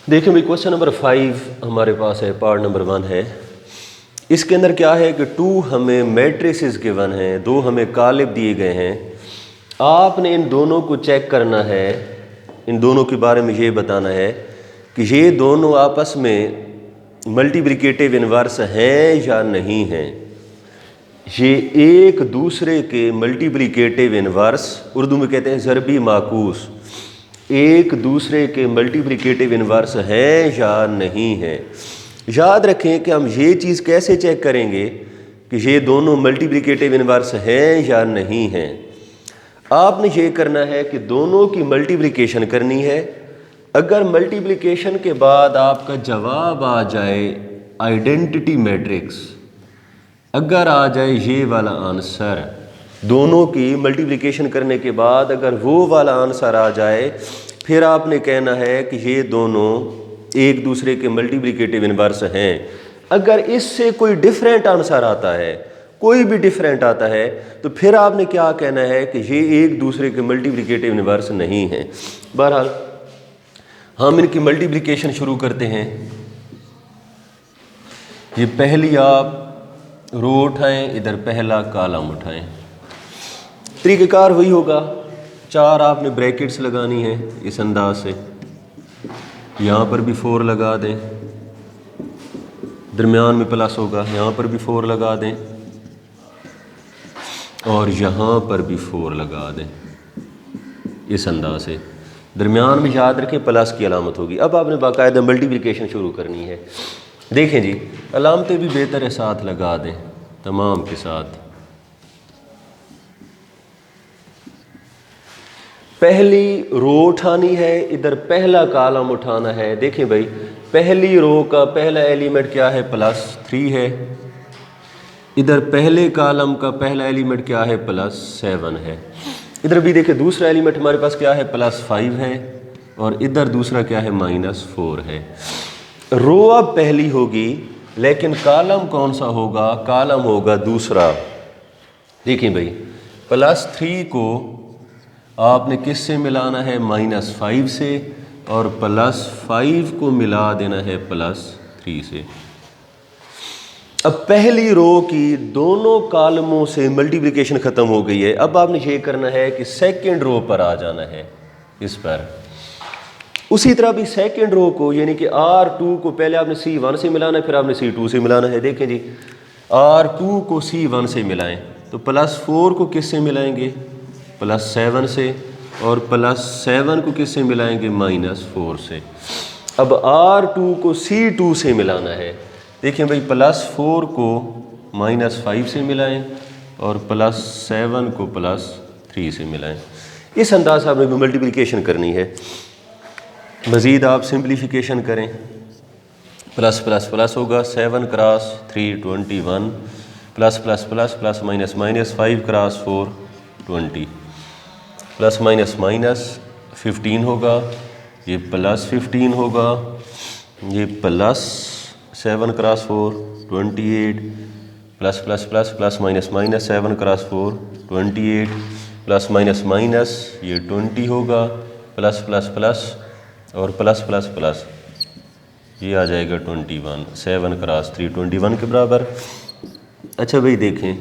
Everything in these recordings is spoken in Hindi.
देखिए भाई क्वेश्चन नंबर 5 हमारे पास है, पार्ट नंबर 1 है। इसके अंदर क्या है कि 2 हमें मैट्रिसेस गिवन हैं, 2 हमें कालिब दिए गए हैं। आपने इन दोनों को चेक करना है, इन दोनों के बारे में ये बताना है कि ये दोनों आपस में मल्टीप्लिकेटिव इन्वर्स हैं या नहीं हैं। ये एक दूसरे के मल्टीप्लिकेटिव इन्वर्स, उर्दू में कहते हैं ज़रबी माकूस, एक दूसरे के मल्टीप्लिकेटिव इन्वर्स हैं या नहीं हैं। याद रखें कि हम ये चीज़ कैसे चेक करेंगे कि ये दोनों मल्टीप्लिकेटिव इन्वर्स हैं या नहीं हैं। आपने ये करना है कि दोनों की मल्टीप्लिकेशन करनी है। अगर मल्टीप्लिकेशन के बाद आपका जवाब आ जाए आइडेंटिटी मैट्रिक्स, अगर आ जाए ये वाला आंसर, दोनों की मल्टीप्लिकेशन करने के बाद अगर वो वाला आंसर आ जाए, फिर आपने कहना है कि ये दोनों एक दूसरे के मल्टीप्लिकेटिव इन्वर्स हैं। अगर इससे कोई डिफरेंट आंसर आता है, कोई भी डिफरेंट आता है, तो फिर आपने क्या कहना है कि ये एक दूसरे के मल्टीप्लिकेटिव इन्वर्स नहीं हैं। बहरहाल हम इनकी मल्टीप्लिकेशन शुरू करते हैं। ये पहली आप रो उठाएं, इधर पहला कॉलम उठाएं। तरीक़ेकार वही होगा, 4 आपने ब्रैकेट्स लगानी है इस अंदाज से। यहाँ पर भी 4 लगा दें, दरमियान में प्लस होगा, यहाँ पर भी 4 लगा दें और यहाँ पर भी 4 लगा दें इस अंदाज से। दरमियान में याद रखें प्लस की अलामत होगी। अब आपने बाकायदा मल्टीप्लिकेशन शुरू करनी है। देखें जी, अलामतें भी बेहतर है साथ लगा दें, तमाम के साथ। पहली रो उठानी है, इधर पहला कॉलम उठाना है। देखें भाई, पहली रो का पहला एलिमेंट क्या है? +3 है। इधर पहले कॉलम का पहला एलिमेंट क्या है? +7 है। इधर भी देखें दूसरा एलिमेंट हमारे पास क्या है? +5 है और इधर दूसरा क्या है? -4 है। रो अब पहली होगी, लेकिन कॉलम कौन सा होगा? कॉलम होगा दूसरा। देखिए भाई, +3 को आपने किससे मिलाना है? -5 से, और +5 को मिला देना है +3 से। अब पहली रो की दोनों कॉलमों से मल्टीप्लिकेशन ख़त्म हो गई है। अब आपने ये करना है कि सेकंड रो पर आ जाना है, इस पर। उसी तरह भी सेकंड रो को, यानी कि R2 को पहले आपने C1 से मिलाना है, फिर आपने C2 से मिलाना है। देखें जी, R2 को C1 से मिलाएं तो +4 को किससे मिलाएंगे? +7 से, और +7 को किससे मिलाएंगे? -4 से। अब R2 को C2 से मिलाना है। देखिए भाई, +4 को -5 से मिलाएं और +7 को +3 से मिलाएं। इस अंदाज से आपने मल्टीप्लिकेशन करनी है। मज़ीद आप सिंप्लीफिकेशन करें, प्लस प्लस प्लस होगा, 7 cross 3 21, plus plus plus plus minus minus 5 cross 4 20, plus minus minus 15 होगा, ये +15 होगा, ये +7 cross 4 28, plus plus plus plus minus minus 7 cross 4 28, plus minus minus ये 20 होगा, प्लस प्लस प्लस और प्लस प्लस प्लस ये आ जाएगा 21, 7 क्रॉस 3 21 के बराबर। अच्छा भाई देखें,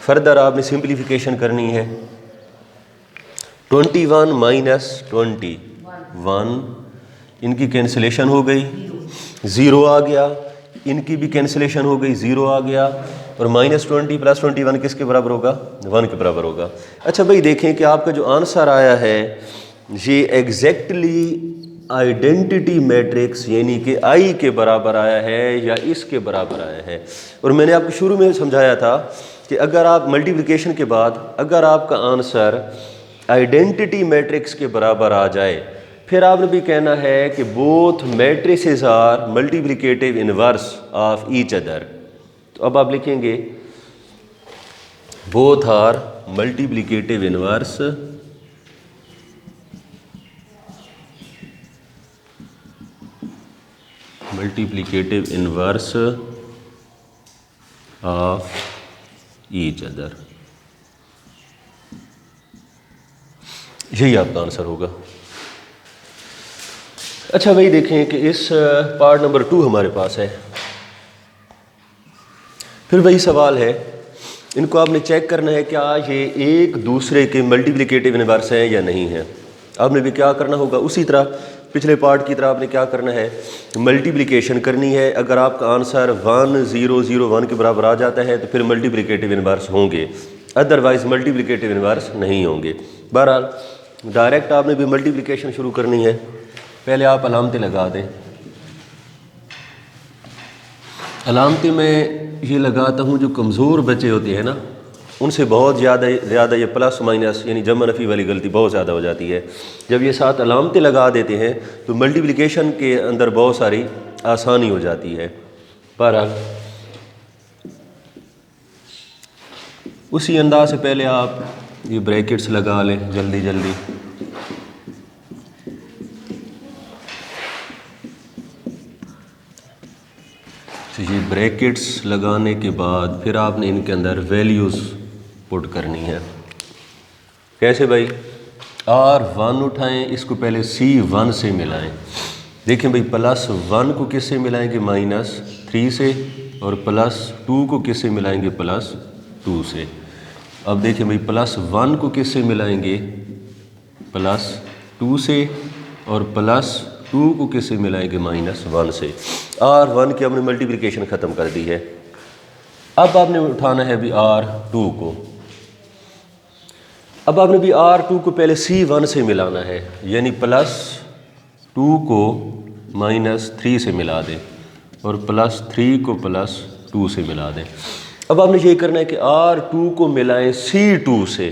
फर्दर आपने सिंप्लीफिकेशन करनी है। 21 माइनस 21, इनकी कैंसिलेशन हो गई, 0 आ गया, इनकी भी कैंसिलेशन हो गई, 0 आ गया, और -20 + 21 किसके बराबर होगा? 1 के बराबर होगा। अच्छा भाई देखें कि आपका जो आंसर आया है ये एग्जैक्टली आइडेंटिटी मैट्रिक्स यानी कि I के बराबर आया है या इसके बराबर आया है। और मैंने आपको शुरू में समझाया था कि अगर आप मल्टीप्लिकेशन के बाद अगर आपका आंसर आइडेंटिटी मैट्रिक्स के बराबर आ जाए, फिर आपने भी कहना है कि both matrices are multiplicative inverse of each other. तो अब आप लिखेंगे both are multiplicative inverse of each other. यही आपका आंसर होगा। अच्छा भाई देखें कि इस पार्ट नंबर 2 हमारे पास है। फिर वही सवाल है, इनको आपने चेक करना है क्या ये एक दूसरे के मल्टीप्लिकेटिव इनवर्स हैं या नहीं है। आपने भी क्या करना होगा, उसी तरह पिछले पार्ट की तरह आपने क्या करना है, मल्टीप्लिकेशन करनी है। अगर आपका आंसर 1001 के बराबर आ जाता है तो फिर मल्टीप्लिकेटिव इनवर्स होंगे, अदरवाइज मल्टीप्लिकेटिव इनवर्स नहीं होंगे। बहरहाल डायरेक्ट आपने भी मल्टीप्लिकेशन शुरू करनी है। पहले आप अलामतें लगा दें। अलामतें मैं ये लगाता हूँ, जो कमज़ोर बच्चे होते हैं ना, उनसे बहुत ज़्यादा ये प्लस माइनस यानी जमा नफ़ी वाली गलती बहुत ज़्यादा हो जाती है। जब ये साथ अलामतें लगा देते हैं तो मल्टीप्लिकेशन के अंदर बहुत सारी आसानी हो जाती है। बहरहाल उसी अंदाज से पहले आप ये ब्रैकेट्स लगा लें जल्दी जल्दी। तो ये ब्रैकेट्स लगाने के बाद फिर आपने इनके अंदर वैल्यूज़ पुट करनी है। कैसे भाई, R1 उठाएं, इसको पहले C1 से मिलाएं। देखें भाई, +1 को किससे मिलाएंगे, -3 से, और +2 को किससे मिलाएंगे, +2 से। अब देखें भाई, +1 को किससे मिलाएंगे, +2 से, और +2 को किससे मिलाएंगे, -1 से। R1 की हमने मल्टीप्लिकेशन ख़त्म कर दी है। अब आपने उठाना है भी R2 को। अब आपने भी R2 को पहले C1 से मिलाना है, यानी +2 को -3 से मिला दें और +3 को +2 से मिला दें। अब आपने ये करना है कि R2 को मिलाएं C2 से।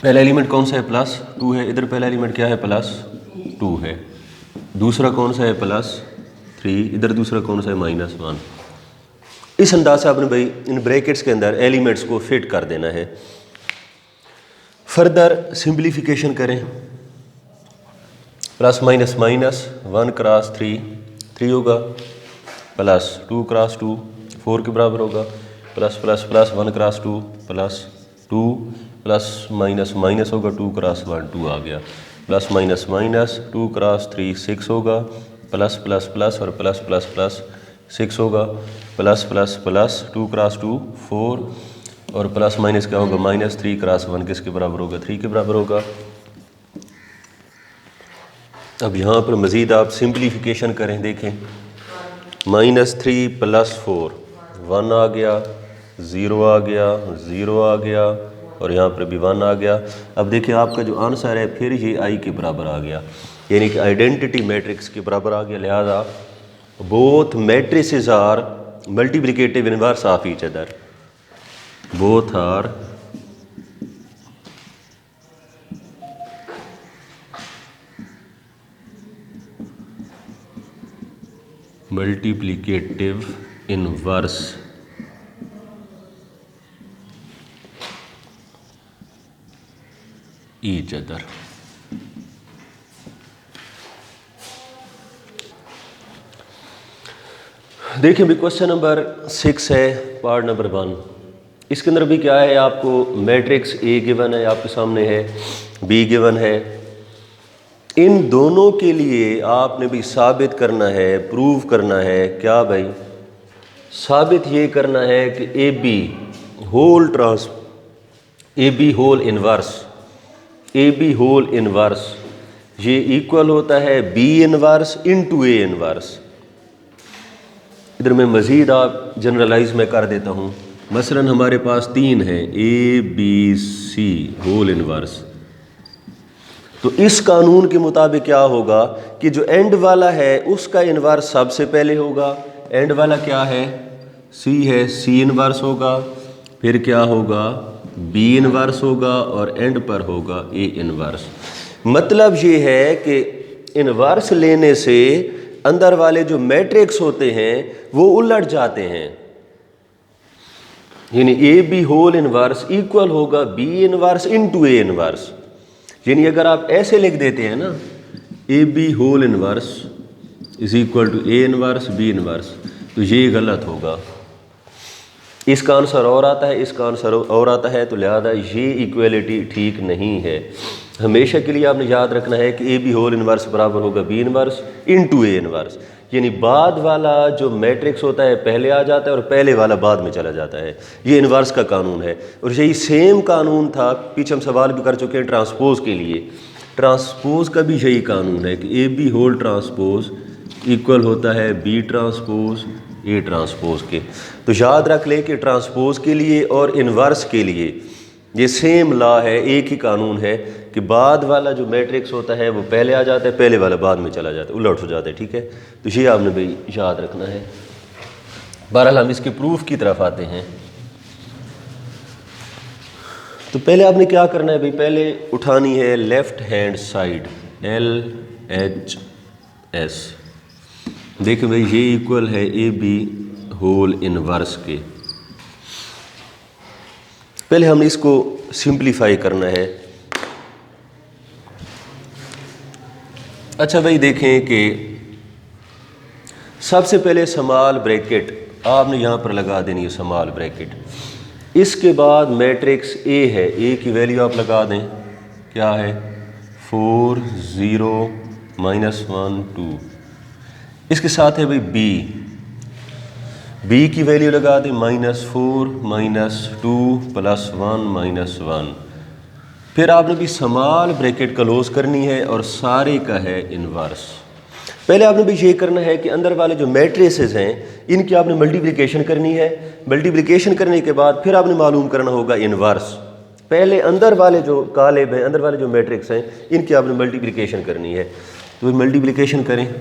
पहला एलिमेंट कौन सा है, +2 है। इधर पहला एलिमेंट क्या है, +2 है। दूसरा कौन सा है, +3। इधर दूसरा कौन सा है, -1। इस अंदाज से आपने भाई इन ब्रैकेट्स के अंदर एलिमेंट्स को फिट कर देना है। फर्दर सिंप्लीफिकेशन करें, +, -1 क्रॉस 3 होगा, +2 क्रॉस 2 4 के बराबर होगा, +++1 क्रॉस 2 +2 +, होगा 2 क्रॉस 1 2 आ गया, +, 2 क्रॉस 3 6 होगा, +++ और +++ 6 होगा, +++ 2 क्रॉस 2 4 और + क्या होगा, -3 क्रॉस 1 किसके बराबर होगा, 3 के बराबर होगा। अब यहाँ पर मज़ीद आप सिंप्लीफिकेशन करें, देखें -3 + 4 1 आ गया, 0 आ गया, 0 आ गया, और यहाँ पर भी 1 आ गया। अब देखिए आपका जो आंसर है फिर ये I के बराबर आ गया, यानी कि आइडेंटिटी मैट्रिक्स के बराबर आ गया। लिहाजा both matrices are multiplicative inverse of each other. Both are multiplicative inverse each other। देखिए भी क्वेश्चन नंबर 6 है, पार्ट नंबर 1। इसके अंदर भी क्या है, आपको मैट्रिक्स A गिवन है, आपके सामने है B गिवन है। इन दोनों के लिए आपने भी साबित करना है, प्रूव करना है। क्या भाई, साबित ये करना है कि AB होल इनवर्स ये इक्वल होता है B inverse into A inverse. इधर मैं मज़ीद आप जनरलाइज में कर देता हूँ। मसलन हमारे पास 3 है, ABC होल इनवर्स। तो इस कानून के मुताबिक क्या होगा कि जो एंड वाला है उसका इनवर्स सबसे पहले होगा। एंड वाला क्या है, C है, C इनवर्स होगा, फिर क्या होगा, B इनवर्स होगा, और एंड पर होगा A इनवर्स। मतलब ये है कि इनवर्स लेने से अंदर वाले जो मैट्रिक्स होते हैं वो उलट जाते हैं, यानी AB होल इनवर्स इक्वल होगा B inverse into A inverse. यानी अगर आप ऐसे लिख देते हैं ना, AB whole inverse is equal to A inverse B inverse, तो ये गलत होगा। इसका आंसर और आता है, इसका आंसर और आता है, तो लिहाजा ये इक्वलिटी ठीक नहीं है। हमेशा के लिए आपने याद रखना है कि ए बी होल इनवर्स बराबर होगा B inverse into A inverse, यानी बाद वाला जो मैट्रिक्स होता है पहले आ जाता है और पहले वाला बाद में चला जाता है। ये इनवर्स का कानून है और यही सेम कानून था, पीछे हम सवाल भी कर चुके हैं ट्रांसपोज के लिए। ट्रांसपोज का भी यही कानून है कि A B whole transpose equal होता है बी ट्रांसपोज ए ट्रांसपोज के। तो याद रख लें कि ट्रांसपोज के लिए और इनवर्स के लिए ये सेम लॉ है, एक ही कानून है कि बाद वाला जो मैट्रिक्स होता है वो पहले आ जाता है, पहले वाला बाद में चला जाता है, उलट हो जाता है। ठीक है, तो ये आपने भाई याद रखना है। बहरहाल हम इसके प्रूफ की तरफ आते हैं। तो पहले आपने क्या करना है भाई, पहले उठानी है लेफ्ट हैंड साइड LHS। देखिए भाई ये इक्वल है ए बी होल इनवर्स के। पहले हमने इसको सिंप्लीफाई करना है। अच्छा भाई देखें कि सबसे पहले स्मॉल ब्रैकेट आपने यहाँ पर लगा देनी है, स्मॉल ब्रैकेट। इसके बाद मैट्रिक्स ए है, ए की वैल्यू आप लगा दें, क्या है 4 0 -1 2। इसके साथ है भाई बी की वैल्यू लगा दें -4 -2 +1 -1। फिर आपने भी स्मॉल ब्रैकेट क्लोज करनी है और सारे का है इन्वर्स। पहले आपने भी ये करना है कि अंदर वाले जो मैट्रिसेस हैं इनकी आपने मल्टीप्लिकेशन करनी है। मल्टीप्लिकेशन करने के बाद फिर आपने मालूम करना होगा इन्वर्स। पहले अंदर वाले जो कालेब हैं, अंदर वाले जो मैट्रिक्स हैं, इनकी आपने मल्टीप्लिकेशन करनी है। तो मल्टीप्लिकेशन करें,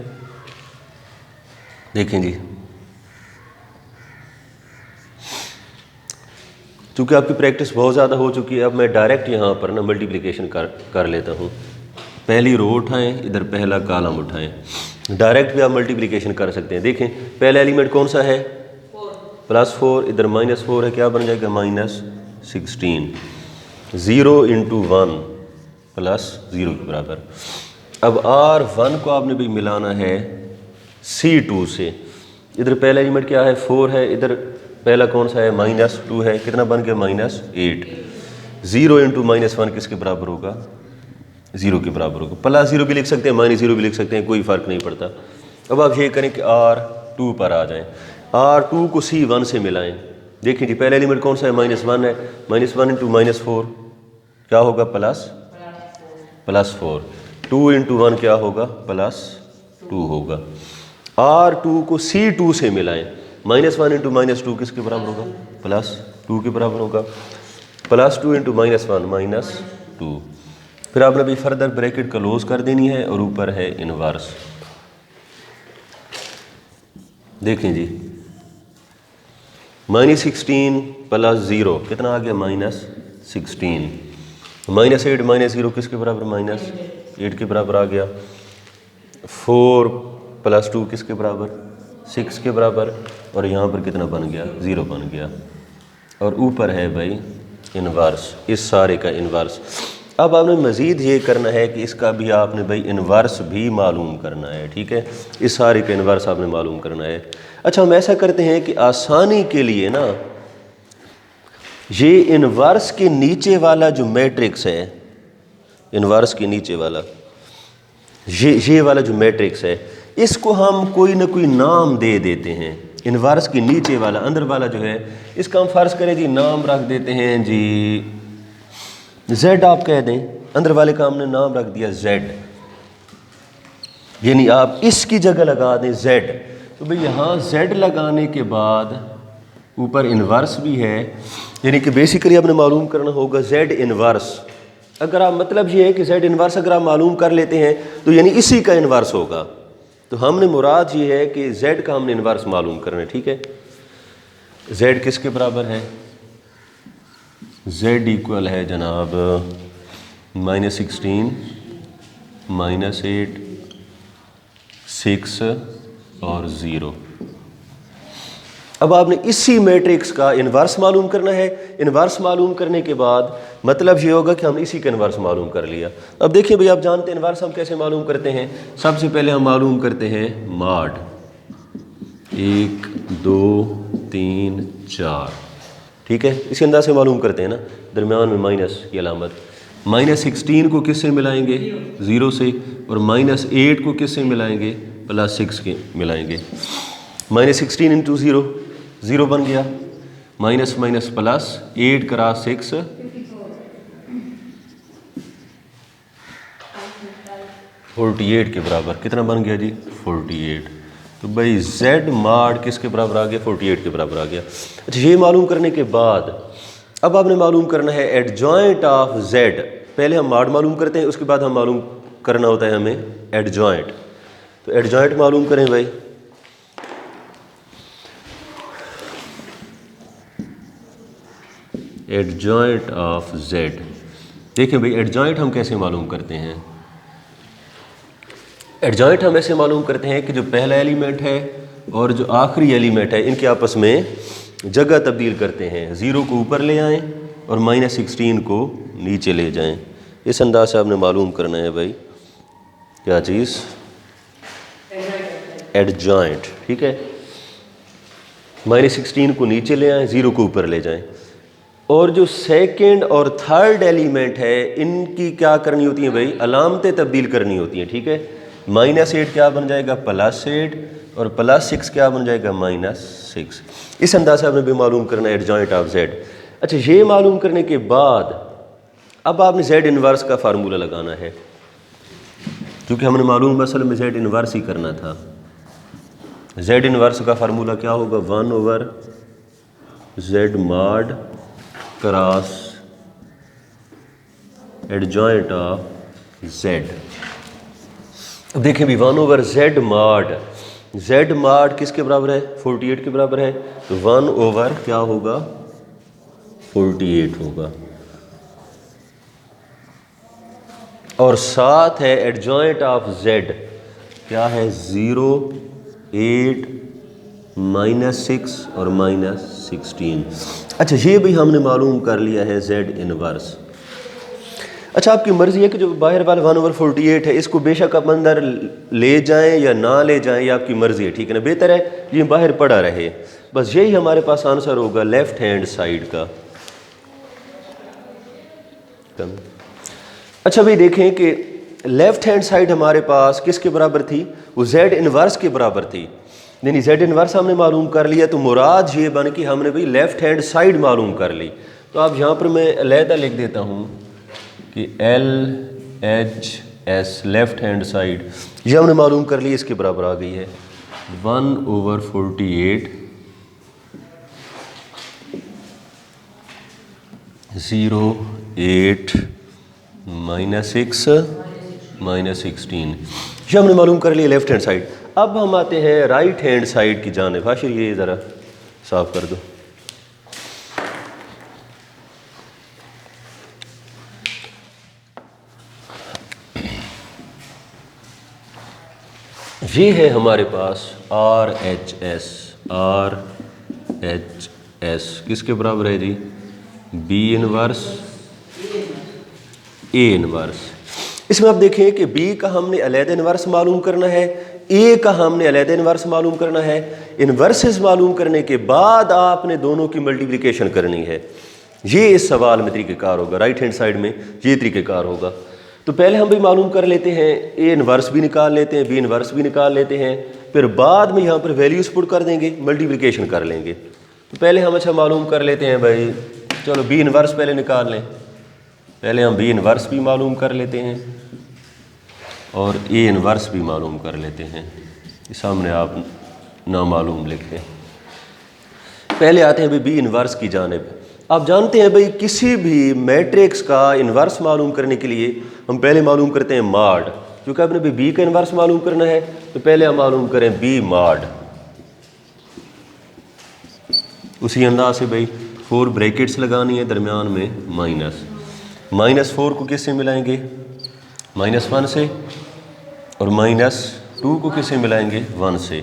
देखें जी, चूँकि आपकी प्रैक्टिस बहुत ज़्यादा हो चुकी है, अब मैं डायरेक्ट यहाँ पर ना मल्टीप्लिकेशन कर लेता हूँ। पहली रो उठाएं, इधर पहला कॉलम उठाएं। डायरेक्ट भी आप मल्टीप्लिकेशन कर सकते हैं। देखें पहला एलिमेंट कौन सा है, +4, इधर -4 है, क्या बन जाएगा -16। 0 × 1 +0 के बराबर। अब R1 को आपने भी मिलाना है C2 से। इधर पहला एलिमेंट क्या है 4 है, इधर पहला कौन सा है -2 है, कितना बन गया -8। 0 × -1 किसके बराबर होगा, 0 के बराबर होगा। +0 भी लिख सकते हैं, -0 भी लिख सकते हैं, कोई फ़र्क नहीं पड़ता। अब आप ये करें कि R2 पर आ जाएं, R2 को C1 से मिलाएं। देखिए जी पहला एलिमेंट कौन सा है -1 है, -1 × -4 क्या होगा +4। 2 × 1 क्या होगा +2 होगा। R2 को C2 से मिलाएं, -1 × -2 किसके बराबर होगा, +2 के बराबर होगा। +2 × -1 -2। फिर आपने भी फर्दर ब्रैकेट क्लोज कर देनी है और ऊपर है इनवर्स। देखें जी -16 +0 कितना आ गया -16। -8 -0 किसके बराबर -8 के बराबर आ गया। 4 + 2 किसके बराबर 6 के बराबर, और यहाँ पर कितना बन गया 0 बन गया। और ऊपर है भाई इनवर्स, इस सारे का इनवर्स। अब आपने मज़ीद ये करना है कि इसका भी आपने भाई इनवर्स भी मालूम करना है। ठीक है, इस सारे का इनवर्स आपने मालूम करना है। अच्छा हम ऐसा करते हैं कि आसानी के लिए ना ये इनवर्स के नीचे वाला जो मैट्रिक्स है, इनवर्स के नीचे वाला ये वाला जो मैट्रिक्स है, इसको हम कोई ना कोई नाम दे देते हैं। इनवर्स के नीचे वाला, अंदर वाला जो है, इसका हम फर्ज करें जी नाम रख देते हैं जी Z आप कह दें। अंदर वाले का हमने नाम रख दिया Z, यानी आप इसकी जगह लगा दें Z। तो भाई यहाँ Z लगाने के बाद ऊपर इनवर्स भी है, यानी कि बेसिकली आपने मालूम करना होगा Z इनवर्स। अगर आप मतलब ये है कि Z इनवर्स अगर आप मालूम कर लेते हैं तो यानी इसी का इनवर्स होगा। तो हमने मुराद ये है कि Z का हमने इनवर्स मालूम करना है। ठीक है, Z किसके बराबर है, Z इक्वल है जनाब -16 -8 6 और 0। अब आपने इसी मैट्रिक्स का इनवर्स मालूम करना है। इनवर्स मालूम करने के बाद मतलब ये होगा कि हमने इसी का इनवर्स मालूम कर लिया। अब देखिए भाई आप जानते हैं इनवर्स हम कैसे मालूम करते हैं। सबसे पहले हम मालूम करते हैं मॉड 1 2 3 4। ठीक है, इसी अंदाज से मालूम करते हैं ना, दरमियान में माइनस की अलामत। -16 को किससे मिलाएंगे? 0 से। और -8 को किससे मिलाएंगे? +6 के मिलाएंगे। -16 इंटू 0, 0 बन गया। माइनस माइनस प्लस 8 क्रॉस 6 48 के बराबर। कितना बन गया जी? 48। तो भाई z माड किसके बराबर आ गया? 48 के बराबर आ गया। अच्छा, ये मालूम करने के बाद अब आपने मालूम करना है एडजॉइंट ऑफ z। पहले हम माड मालूम करते हैं, उसके बाद हम मालूम करना होता है हमें एडजॉइंट। तो एडजॉइंट मालूम करें भाई। Adjoint of z। देखिए भाई, एडजॉइंट हम कैसे मालूम करते हैं? एडजॉइंट हम ऐसे मालूम करते हैं कि जो पहला एलिमेंट है और जो आखिरी एलिमेंट है इनके आपस में जगह तब्दील करते हैं। 0 को ऊपर ले आएं और -16 को नीचे ले जाएं। इस अंदाज से आपने मालूम करना है भाई क्या चीज़? एडजॉइंट। ठीक है, -16 को नीचे ले आएं, 0 को ऊपर ले जाएं। और जो सेकंड और थर्ड एलिमेंट है इनकी क्या करनी होती है भाई? अलामतें तब्दील करनी होती हैं। ठीक है, -8 क्या बन जाएगा? +8। और +6 क्या बन जाएगा? -6। इस अंदाज से आपने भी मालूम करना है एडजॉइंट ऑफ z। अच्छा, ये मालूम करने के बाद अब आपने z इनवर्स का फार्मूला लगाना है, क्योंकि हमने मालूम असल में z इनवर्स ही करना था। z इनवर्स का फार्मूला क्या होगा? 1/z mod cross adjoint of z। अब देखें भी 1/z mod। z mod किसके बराबर है? 48 के बराबर है। तो 1/, क्या होगा? 48 होगा। और साथ है एडजॉइंट ऑफ z क्या है? 0, 8, -6 और -16। अच्छा, ये भी हमने मालूम कर लिया है z इनवर्स। अच्छा, आपकी मर्ज़ी है कि जो बाहर वाला 1/48 है इसको बेशक आप अंदर ले जाएं या ना ले जाएं, ये आपकी मर्ज़ी है। ठीक है ना, बेहतर है ये बाहर पड़ा रहे। बस यही हमारे पास आंसर होगा लेफ्ट हैंड साइड का। अच्छा भाई, देखें कि लेफ्ट हैंड साइड हमारे पास किसके बराबर थी? वो z इनवर्स के बराबर थी। नहीं, z इनवर्स हमने मालूम कर लिया, तो मुराद ये बन कि हमने भाई लेफ्ट हैंड साइड मालूम कर ली। तो अब यहाँ पर मैं अलहदा लिख देता हूँ कि LHS लेफ्ट हैंड साइड ये हमने मालूम कर ली, इसके बराबर आ गई है 1/48 0, 8, -6 -16। ये हमने मालूम कर लिया लेफ्ट हैंड साइड। अब हम आते हैं राइट हैंड साइड की जानिब। हाशिर ये ज़रा साफ कर दो। ये है हमारे पास RHS किसके बराबर है जी? B inverse A inverse. इसमें आप देखें कि B का हमने अलहदा इनवर्स मालूम करना है, A का हमने अलहदा इनवर्स मालूम करना है। इनवर्सेस मालूम करने के बाद आपने दोनों की मल्टीप्लिकेशन करनी है। ये इस सवाल में तरीक़ेकार होगा, राइट हैंड साइड में ये तरीक़ेकार होगा। तो पहले हम भी मालूम कर लेते हैं, A इनवर्स भी निकाल लेते हैं, B इनवर्स भी निकाल लेते हैं, फिर बाद में यहाँ पर वैल्यूज पुट कर देंगे, मल्टीप्लिकेशन कर लेंगे। तो पहले हम अच्छा मालूम कर लेते हैं भाई, चलो B इनवर्स पहले निकाल लें। पहले हम B इनवर्स भी मालूम कर लेते हैं और A इनवर्स भी मालूम कर लेते हैं। इस सामने आप नामालूम लिखें। पहले आते हैं भाई B इनवर्स की जानिब। आप जानते हैं भाई किसी भी मैट्रिक्स का इन्वर्स मालूम करने के लिए हम पहले मालूम करते हैं मॉड। क्योंकि आपने भी B का इन्वर्स मालूम करना है तो पहले हम मालूम करें B मॉड। उसी अंदाज से भाई 4 ब्रैकेट्स लगानी है, दरमियान में माइनस। -4 को किससे मिलाएंगे? -1 से। और -2 को किससे मिलाएंगे? 1 से।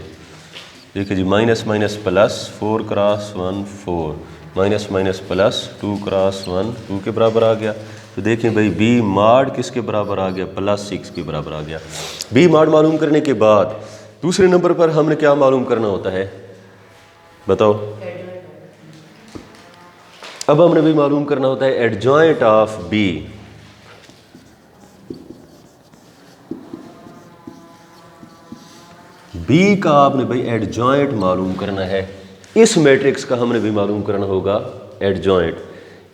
देखिए जी, minus minus plus 4 cross 1 4, minus minus plus 2 cross 1 2 के बराबर आ गया। तो देखें भाई B मॉड किसके बराबर आ गया? +6 के बराबर आ गया। B मॉड मालूम करने के बाद दूसरे नंबर पर हमने क्या मालूम करना होता है? बताओ। अब हमने भी मालूम करना होता है एडजॉइंट ऑफ B। बी का आपने भाई एडजॉइंट मालूम करना है, इस मैट्रिक्स का हमने भी मालूम करना होगा एडजॉइंट।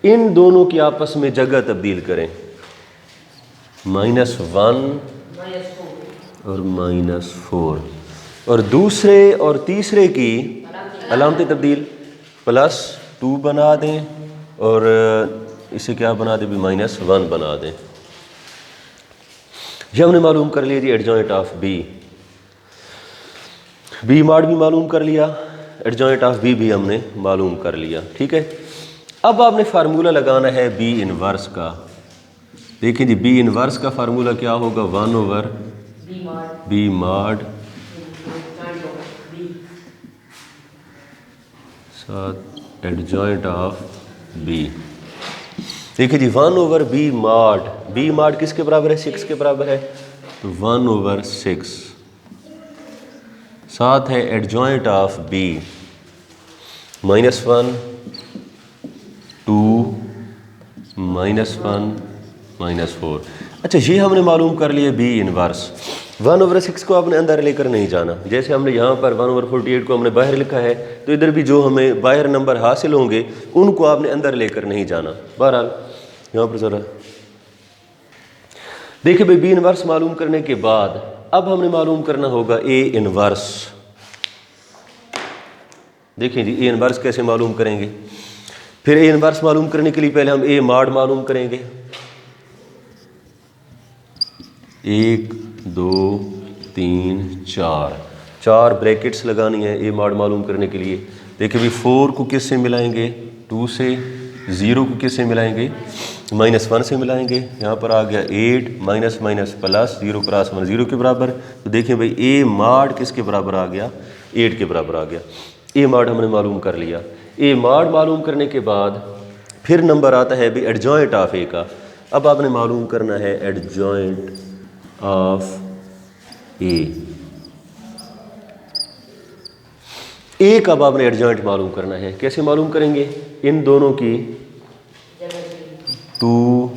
इन दोनों की आपस में जगह तब्दील करें, -1 और -4, और दूसरे और तीसरे की अलामत तब्दील +2 बना दें और इसे क्या बना दें भी -1 बना दें। ये हमने मालूम कर लिया जी adjoint of B. B mod भी मालूम कर लिया, एडजॉइंट ऑफ बी भी हमने मालूम कर लिया, ठीक है। अब आपने फार्मूला लगाना है बी इनवर्स का। देखिए जी बी इनवर्स का फार्मूला क्या होगा, 1/b मॉड साथ एडजॉइंट ऑफ बी। देखिए जी 1/b मॉड, b मॉड किसके बराबर है, 6 के बराबर है, तो 1/6 साथ है एडजॉइंट ऑफ बी -1 2 -1 -4। अच्छा ये हमने मालूम कर लिया बी इनवर्स। 1/6 को आपने अंदर लेकर नहीं जाना, जैसे हमने यहाँ पर 1/48 को हमने बाहर लिखा है, तो इधर भी जो हमें बाहर नंबर हासिल होंगे उनको आपने अंदर लेकर नहीं जाना। बहरहाल यहाँ पर ज़रा देखिए भाई बी इनवर्स मालूम करने के बाद अब हमने मालूम करना होगा ए इनवर्स। देखिए जी ए इनवर्स कैसे मालूम करेंगे, फिर ए इनवर्स मालूम करने के लिए पहले हम ए मॉड मालूम करेंगे। 1 2 3 4 ब्रैकेट्स लगानी है ए मॉड मालूम करने के लिए। देखिए भाई 4 को किससे मिलाएंगे, 2 से, 0 को किससे मिलाएंगे, -1 से मिलाएंगे। यहाँ पर आ गया 8 माइनस प्लस 0 क्रॉस 1 0 के बराबर। तो देखिए भाई ए मॉड किसके बराबर आ गया, 8 के बराबर आ गया। ए मॉड हमने मालूम कर लिया। ए मॉड मालूम करने के बाद फिर नंबर आता है भाई एडजॉइंट ऑफ ए का। अब आपने मालूम करना है एडजॉइंट ऑफ ए का अब आपने एडजॉइंट मालूम करना है। कैसे मालूम करेंगे, इन दोनों की 2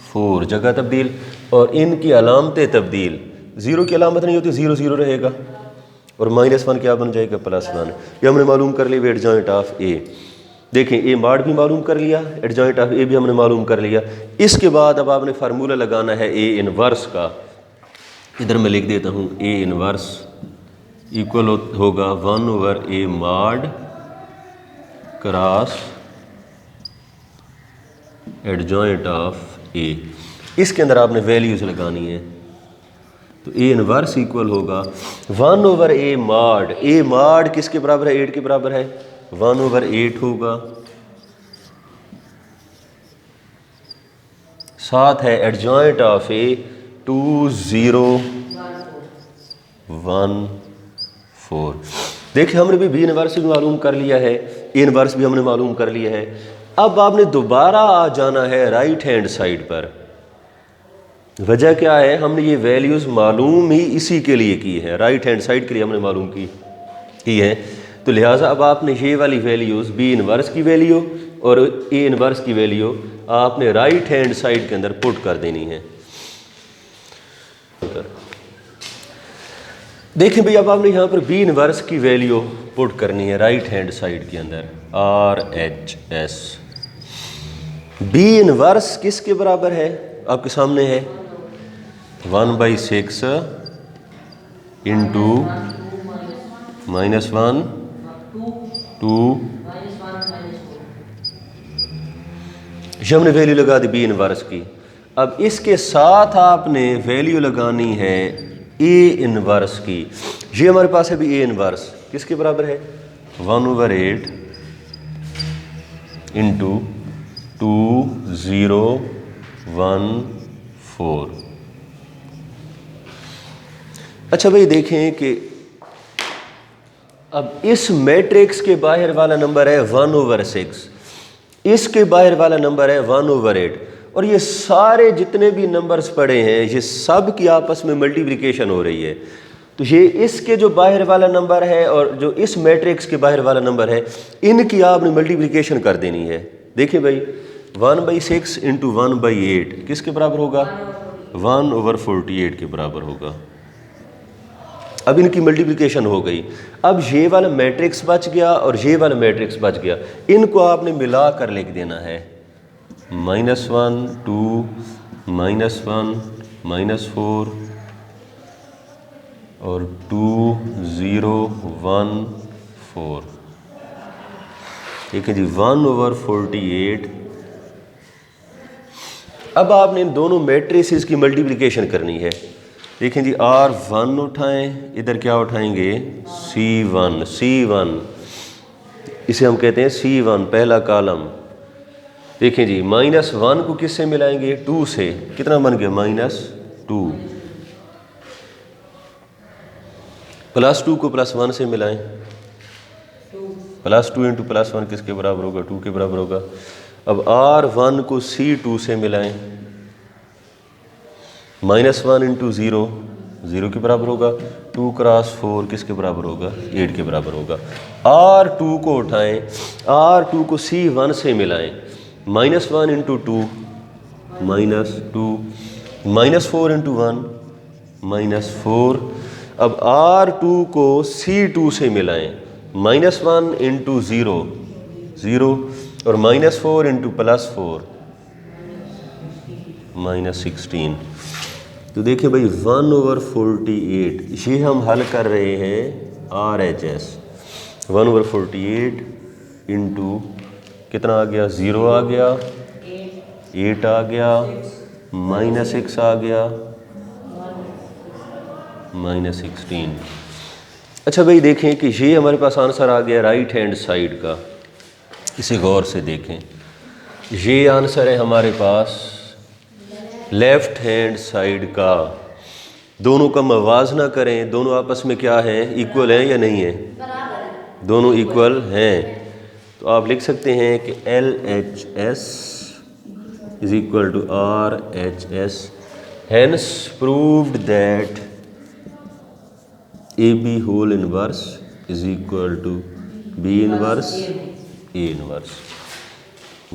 4 जगह तब्दील और इनकी अलामत तब्दील। 0 की अलामत नहीं होती, 0 0 रहेगा और -1 क्या बन जाएगा, +1। ये हमने मालूम कर लिया एडजॉइंट ऑफ ए। देखें ए मॉड भी मालूम कर लिया, एडजॉइंट ऑफ ए भी हमने मालूम कर लिया। इसके बाद अब आपने फार्मूला लगाना है ए इनवर्स का। इधर मैं लिख देता हूँ ए इनवर्स इक्वल होगा 1/a mod cross adjoint of A. इसके अंदर आपने वैल्यूज लगानी है, तो ए इनवर्स इक्वल होगा 1/a मॉड। ए मॉड किसके बराबर है, 8 के बराबर है, 1/8 होगा। साथ है एडजॉइंट ऑफ ए 2 0 1 4। देखिए हमने भी बी इनवर्स भी मालूम कर लिया है, ए इनवर्स भी हमने मालूम कर लिया है। अब आपने दोबारा आ जाना है राइट हैंड साइड पर। वजह क्या है, हमने ये वैल्यूज़ मालूम ही इसी के लिए की है, राइट हैंड साइड के लिए हमने मालूम की है। तो लिहाजा अब आपने ये वाली वैल्यूज़ बी इनवर्स की वैल्यू और ए इनवर्स की वैल्यू आपने राइट हैंड साइड के अंदर पुट कर देनी है। देखें भाई अब आपने यहाँ पर बी इनवर्स की वैल्यू पुट करनी है राइट हैंड साइड के अंदर, RHS। बी इनवर्स किसके बराबर है, आपके सामने है 1/6 इंटू -1 2। ये हमने वैल्यू लगा दी बी इनवर्स की। अब इसके साथ आपने वैल्यू लगानी है ए इनवर्स की। ये हमारे पास है भी ए इनवर्स किसके बराबर है, 1/8 इंटू 2 0 1 4। अच्छा भाई देखें कि अब इस मैट्रिक्स के बाहर वाला नंबर है 1/6, इसके बाहर वाला नंबर है 1/8, और ये सारे जितने भी नंबर्स पड़े हैं ये सब की आपस में मल्टीप्लिकेशन हो रही है। तो ये इसके जो बाहर वाला नंबर है और जो इस मैट्रिक्स के बाहर वाला नंबर है, इनकी आपने मल्टीप्लिकेशन कर देनी है। देखिए भाई 1/6 इंटू 1/8 किसके बराबर होगा, 1/48 के बराबर होगा। अब इनकी मल्टीप्लिकेशन हो गई। अब ये वाला मैट्रिक्स बच गया और ये वाला मैट्रिक्स बच गया, इनको आपने मिला कर लिख देना है। -1 2 -1 -4 और 2 0 1 4। ठीक है जी, 1/48। अब आपने इन दोनों मैट्रिसेस की मल्टीप्लिकेशन करनी है। देखें जी, R1 उठाएं, इधर क्या उठाएंगे C1, इसे हम कहते हैं C1 पहला कॉलम। देखें जी, -1 को किससे मिलाएंगे 2 से, कितना बन गया -2, +2 को +1 से मिलाएं, +2 इंटू +1 किसके बराबर होगा 2 के बराबर होगा। अब R1 को C2 से मिलाएं, -1 इंटू 0 0 के बराबर होगा, 2 क्रॉस 4 किसके बराबर होगा 8 के बराबर होगा। R2 को उठाएं, R2 को C1 से मिलाएं, -1 इंटू 2 -2, -4 इंटू 1 -4। अब R2 को C2 से मिलाएं, -1 इंटू 0 0 और -4 इंटू +4 -16। तो देखिए भाई 1/48 ये हम हल कर रहे हैं RHS। 1/48 इंटू कितना आ गया 0 आ गया, 8 आ गया, -6 आ गया, -16। अच्छा भाई देखें कि ये हमारे पास आंसर आ गया राइट हैंड साइड का। इसे गौर से देखें, ये आंसर है हमारे पास लेफ्ट हैंड साइड का। दोनों का मवाजना करें, दोनों आपस में क्या है इक्वल हैं या नहीं है, दोनों इक्वल हैं। तो आप लिख सकते हैं कि LHS is equal to RHS, hence proved that AB whole inverse is equal to B inverse A inverse.